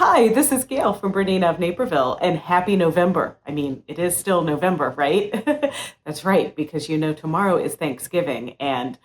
Hi, this is Gayle from BERNINA of Naperville, and happy November. I mean, it is still November, right? That's right, because tomorrow is Thanksgiving, and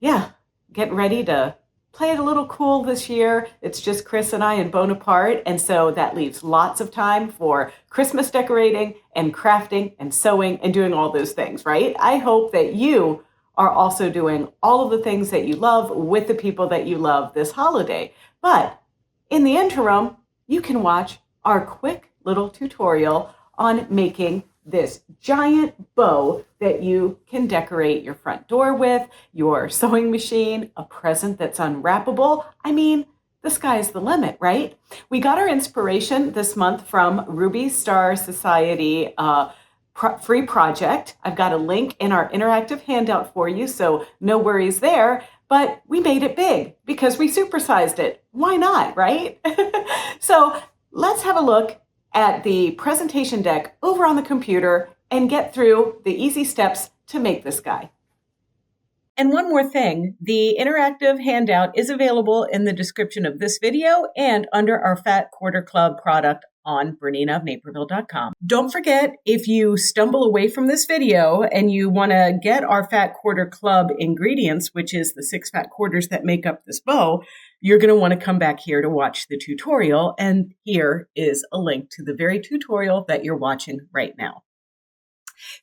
yeah, getting ready to play it a little cool this year. It's just Chris and I and Bonaparte, and so that leaves lots of time for Christmas decorating and crafting and sewing and doing all those things, right? I hope that you are also doing all of the things that you love with the people that you love this holiday. But in the interim, you can watch our quick little tutorial on making this giant bow that you can decorate your front door with, your sewing machine, a present that's unwrappable. I mean, the sky's the limit, right? We got our inspiration this month from Ruby Star Society free project. I've got a link in our interactive handout for you, so no worries there. But we made it big because we supersized it. Why not, right? So let's have a look at the presentation deck over on the computer and get through the easy steps to make this guy. And one more thing, the interactive handout is available in the description of this video and under our Fat Quarter Club product on BERNINAofNaperville.com. Don't forget, if you stumble away from this video and you want to get our Fat Quarter Club ingredients, which is the 6 fat quarters that make up this bow, you're going to want to come back here to watch the tutorial. And here is a link to the very tutorial that you're watching right now.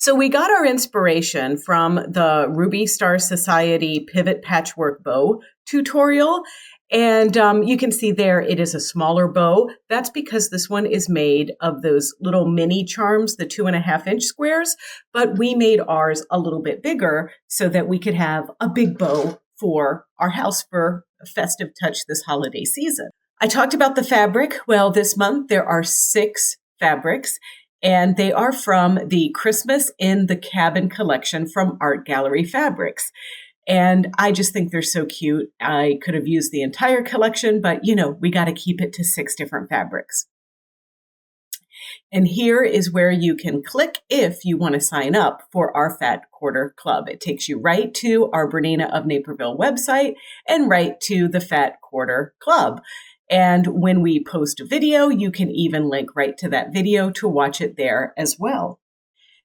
So we got our inspiration from the Ruby Star Society Pivot Patchwork Bow tutorial. And you can see there it is a smaller bow. That's because this one is made of those little mini charms, the 2.5-inch squares, but we made ours a little bit bigger so that we could have a big bow for our house for a festive touch this holiday season. I talked about the fabric. Well, this month there are 6 fabrics, and they are from the Christmas in the Cabin collection from Art Gallery Fabrics. And I just think they're so cute. I could have used the entire collection, but we got to keep it to 6 different fabrics. And here is where you can click if you want to sign up for our Fat Quarter Club. It takes you right to our BERNINA of Naperville website and right to the Fat Quarter Club. And when we post a video, you can even link right to that video to watch it there as well.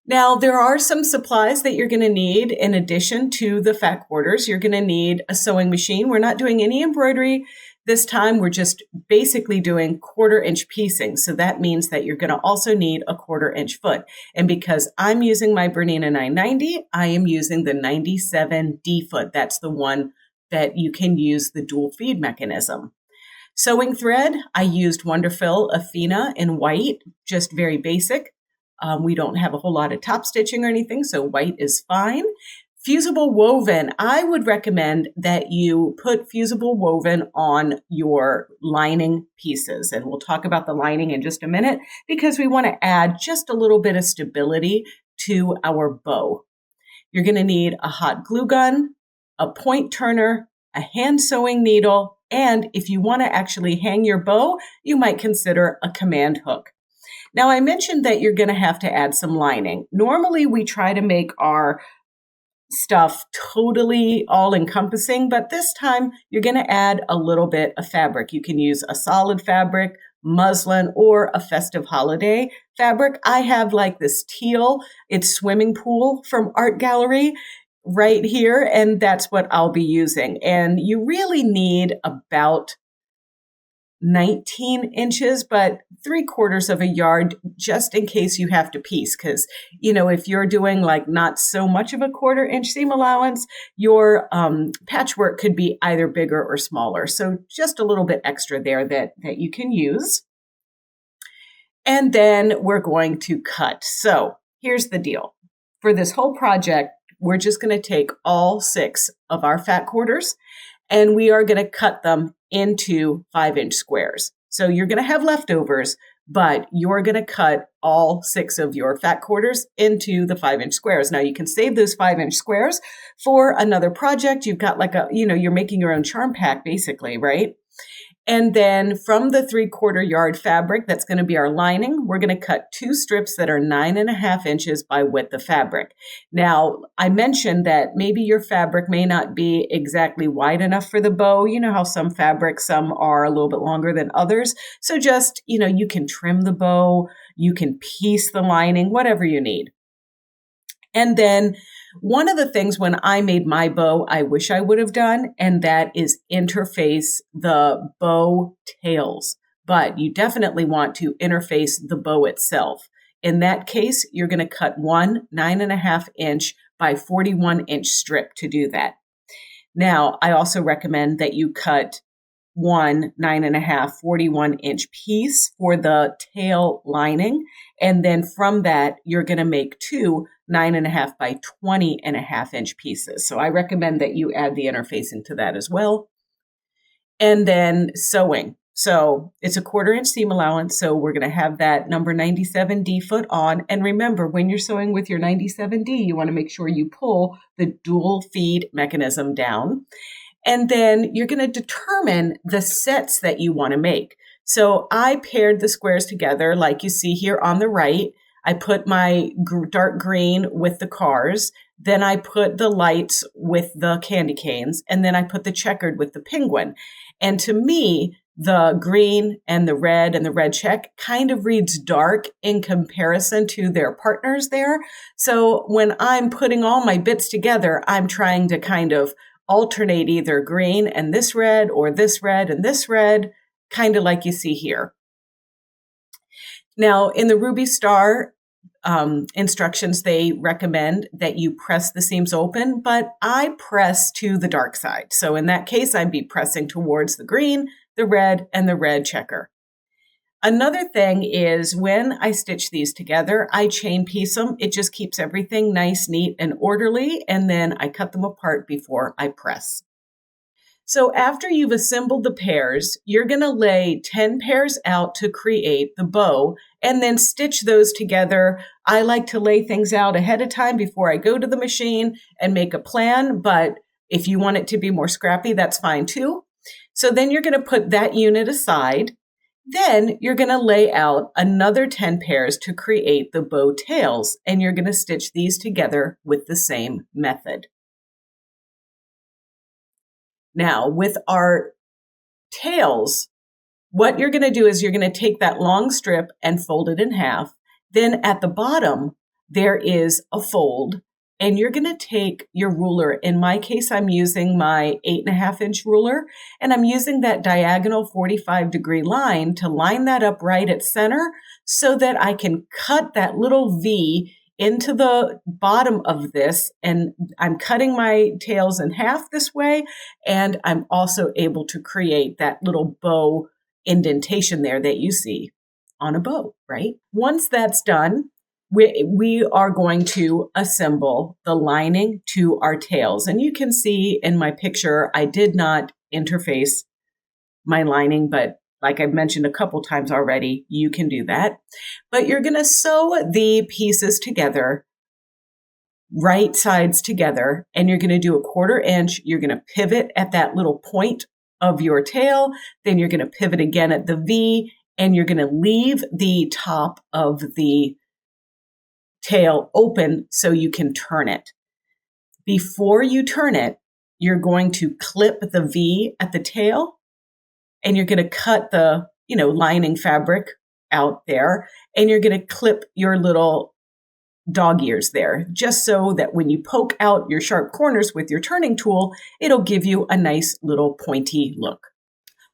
Now, there are some supplies that you're going to need in addition to the fat quarters. You're going to need a sewing machine. We're not doing any embroidery this time. We're just basically doing 1/4-inch piecing. So that means that you're going to also need a 1/4-inch foot. And because I'm using my Bernina 990, I am using the 97D foot. That's the one that you can use the dual feed mechanism. Sewing thread, I used Wonderful Athena in white, just very basic. We don't have a whole lot of top stitching or anything, so white is fine. Fusible woven, I would recommend that you put fusible woven on your lining pieces. And we'll talk about the lining in just a minute because we want to add just a little bit of stability to our bow. You're going to need a hot glue gun, a point turner, a hand sewing needle, and if you want to actually hang your bow, you might consider a command hook. Now, I mentioned that you're going to have to add some lining. Normally, we try to make our stuff totally all-encompassing, but this time you're going to add a little bit of fabric. You can use a solid fabric, muslin, or a festive holiday fabric. I have like this teal, it's swimming pool from Art Gallery right here, and that's what I'll be using. And you really need about 19 inches, but 3/4 of a yard just in case you have to piece. Because, if you're doing like not so much of a 1/4-inch seam allowance, your patchwork could be either bigger or smaller. So just a little bit extra there that you can use. And then we're going to cut. So here's the deal. For this whole project, we're just going to take all 6 of our fat quarters and we are going to cut them into 5-inch squares. So you're going to have leftovers, but you're going to cut all 6 of your fat quarters into the 5-inch squares. Now you can save those 5-inch squares for another project. You've got like you're making your own charm pack basically, right? And then from the 3/4 yard fabric, that's going to be our lining, we're going to cut 2 strips that are 9.5 inches by width of fabric. Now, I mentioned that maybe your fabric may not be exactly wide enough for the bow. You know how some fabrics, some are a little bit longer than others. So just, you can trim the bow, you can piece the lining, whatever you need. And then one of the things when I made my bow, I wish I would have done, and that is interface the bow tails. But you definitely want to interface the bow itself. In that case, you're going to cut one 9.5 inch by 41-inch strip to do that. Now, I also recommend that you cut one 9.5 41-inch piece for the tail lining. And then from that, you're going to make two 9.5 by 20.5-inch pieces. So I recommend that you add the interfacing to that as well. And then sewing. So it's a 1/4-inch seam allowance. So we're going to have that number 97D foot on. And remember, when you're sewing with your 97D, you want to make sure you pull the dual feed mechanism down. And then you're going to determine the sets that you want to make. So I paired the squares together like you see here on the right. I put my dark green with the cars. Then I put the lights with the candy canes. And then I put the checkered with the penguin. And to me, the green and the red check kind of reads dark in comparison to their partners there. So when I'm putting all my bits together, I'm trying to kind of alternate either green and this red or this red and this red, kind of like you see here. Now, in the Ruby Star instructions, they recommend that you press the seams open, but I press to the dark side. So in that case, I'd be pressing towards the green, the red, and the red checker. Another thing is when I stitch these together, I chain piece them. It just keeps everything nice, neat, and orderly, and then I cut them apart before I press. So after you've assembled the pairs, you're going to lay 10 pairs out to create the bow and then stitch those together. I like to lay things out ahead of time before I go to the machine and make a plan, but if you want it to be more scrappy, that's fine too. So then you're going to put that unit aside. Then you're going to lay out another 10 pairs to create the bow tails, and you're going to stitch these together with the same method. Now, with our tails, what you're going to do is you're going to take that long strip and fold it in half. Then at the bottom, there is a fold, and you're going to take your ruler. In my case, I'm using my 8.5-inch ruler, and I'm using that diagonal 45-degree line to line that up right at center so that I can cut that little V into the bottom of this. And I'm cutting my tails in half this way, and I'm also able to create that little bow indentation there that you see on a bow, right? Once that's done, we are going to assemble the lining to our tails. And you can see in my picture, I did not interface my lining, but like I've mentioned a couple times already, you can do that. But you're going to sew the pieces together, right sides together, and you're going to do a 1/4 inch. You're going to pivot at that little point of your tail. Then you're going to pivot again at the V, and you're going to leave the top of the tail open so you can turn it. Before you turn it, you're going to clip the V at the tail, and you're going to cut the, lining fabric out there, and you're going to clip your little dog ears there, just so that when you poke out your sharp corners with your turning tool, it'll give you a nice little pointy look.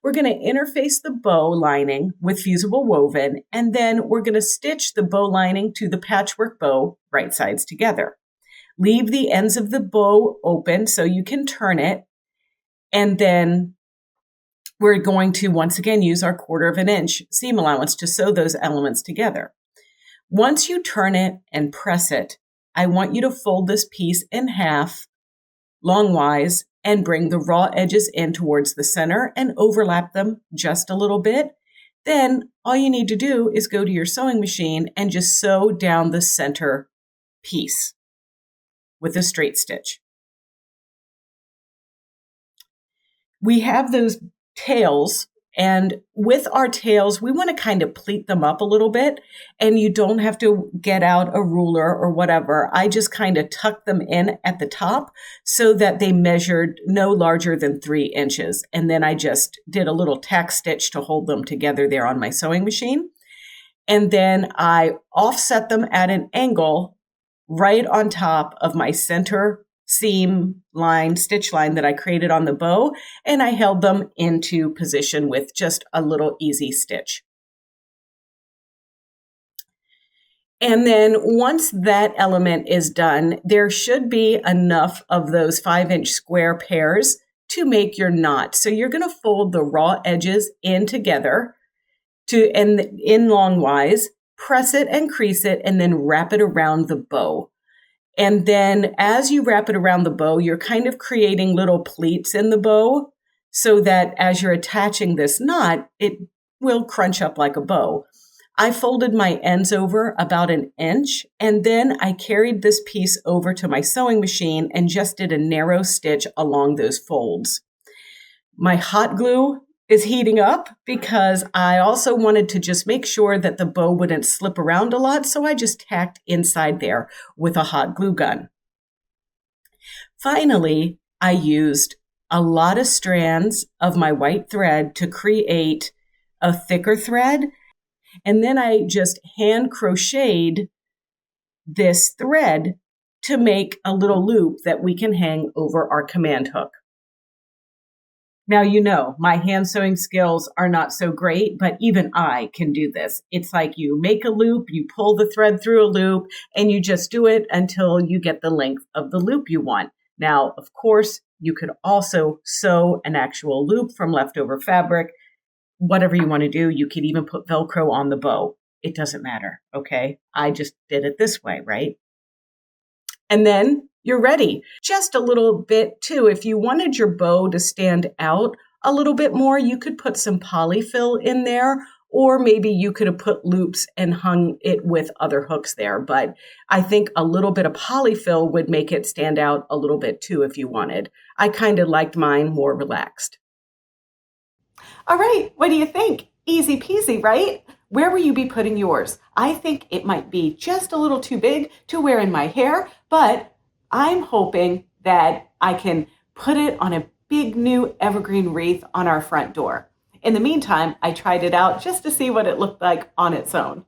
We're going to interface the bow lining with fusible woven, and then we're going to stitch the bow lining to the patchwork bow right sides together. Leave the ends of the bow open so you can turn it, and then we're going to once again use our 1/4 inch seam allowance to sew those elements together. Once you turn it and press it, I want you to fold this piece in half longwise and bring the raw edges in towards the center and overlap them just a little bit. Then all you need to do is go to your sewing machine and just sew down the center piece with a straight stitch. We have those tails, And with our tails, we want to kind of pleat them up a little bit, and you don't have to get out a ruler or whatever. I just kind of tuck them in at the top so that they measured no larger than 3 inches. And then I just did a little tack stitch to hold them together there on my sewing machine. And then I offset them at an angle right on top of my center seam line, stitch line that I created on the bow, and I held them into position with just a little easy stitch. And then once that element is done, there should be enough of those 5-inch square pairs to make your knot. So you're going to fold the raw edges in together and in longwise, press it and crease it, and then wrap it around the bow. And then as you wrap it around the bow, you're kind of creating little pleats in the bow so that as you're attaching this knot, it will crunch up like a bow. I folded my ends over about 1 inch, and then I carried this piece over to my sewing machine and just did a narrow stitch along those folds. My hot glue is heating up because I also wanted to just make sure that the bow wouldn't slip around a lot, so I just tacked inside there with a hot glue gun. Finally, I used a lot of strands of my white thread to create a thicker thread, and then I just hand crocheted this thread to make a little loop that we can hang over our command hook. Now, you know, my hand sewing skills are not so great, but even I can do this. It's like you make a loop, you pull the thread through a loop, and you just do it until you get the length of the loop you want. Now, of course, you could also sew an actual loop from leftover fabric. Whatever you want to do, you could even put Velcro on the bow. It doesn't matter, okay? I just did it this way, right? And then you're ready. Just a little bit too. If you wanted your bow to stand out a little bit more, you could put some polyfill in there, or maybe you could have put loops and hung it with other hooks there. But I think a little bit of polyfill would make it stand out a little bit too if you wanted. I kind of liked mine more relaxed. All right, what do you think? Easy peasy, right? Where will you be putting yours? I think it might be just a little too big to wear in my hair, but I'm hoping that I can put it on a big new evergreen wreath on our front door. In the meantime, I tried it out just to see what it looked like on its own.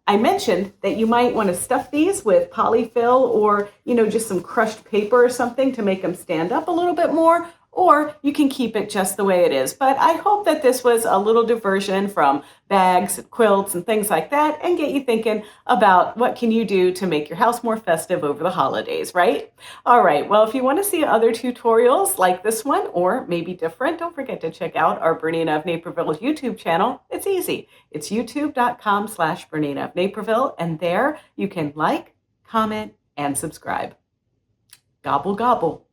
I mentioned that you might want to stuff these with polyfill or, just some crushed paper or something to make them stand up a little bit more, or you can keep it just the way it is. But I hope that this was a little diversion from bags and quilts and things like that and get you thinking about what can you do to make your house more festive over the holidays, right? All right, well, if you want to see other tutorials like this one or maybe different, don't forget to check out our Bernina of Naperville YouTube channel. It's easy. It's youtube.com/Bernina of Naperville, and there you can like, comment, and subscribe. Gobble, gobble.